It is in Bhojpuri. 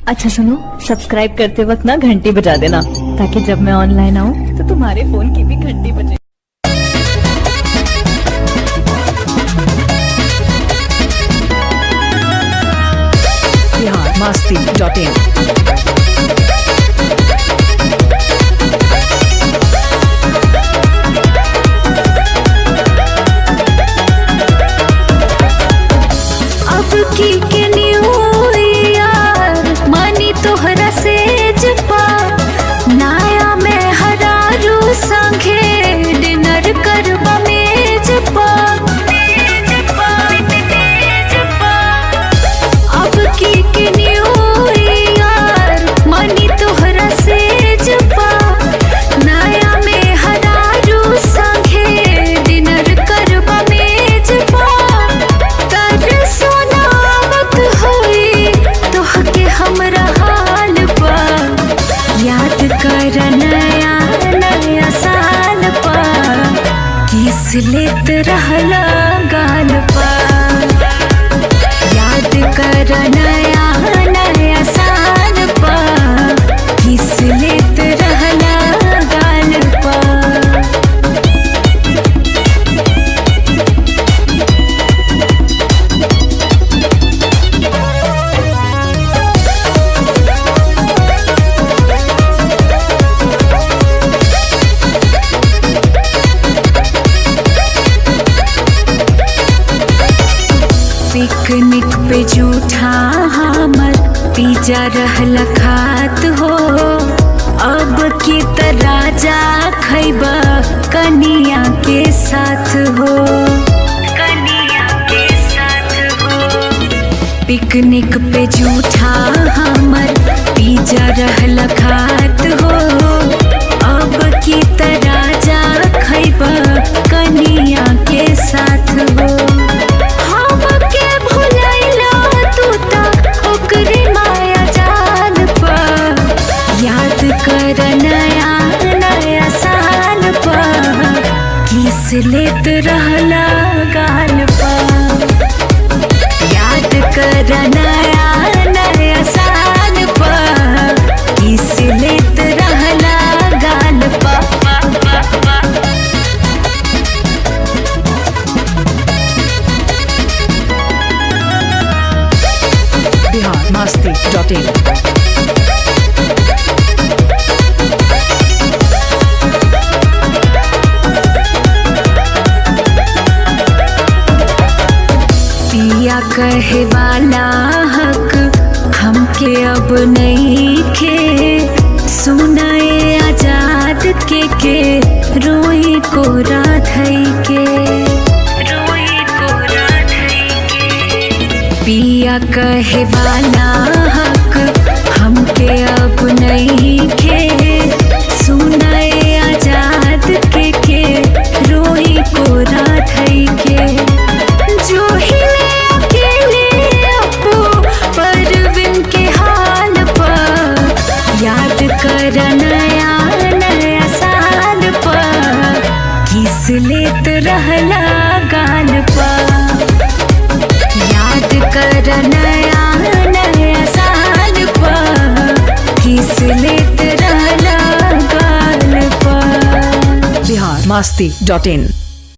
अच्छा सुनो, सब्सक्राइब करते वक्त ना घंटी बजा देना ताकि जब मैं ऑनलाइन आऊँ तो तुम्हारे फोन की भी घंटी बजे। biharmasti.in लेत रहला गाल पा याद कर नया नया साल पा किस लेत रहला गाल पा। पिकनिक पे जूठा हमर पिज्जा रहला खात हो, अब की राजा खैबा कनिया के साथ हो, कनिया के साथ हो। पिकनिक पे जूठा हमर पिज्जा रहला खात हो, अब की राजा खैबा कनिया के साथ हो। नया नया साल पा किस लेत रहला गाल पा याद कर नया नया साल पा किस लेत रहला गाल पा। biharmasti.in कहे वाला हक हमके अब नहीं खे, सुनाए आजाद के रोई को राधई के, रोई को राधई के। पिया कहे वाला हक हमके अब नहीं खे, सुनाए आजाद के रोई को राधई के। जो ही कर नया नया साल पा किस लेत रहला गाल पा याद कर नया नया साल पा किस लेत रहला गाल पा। biharmasti.in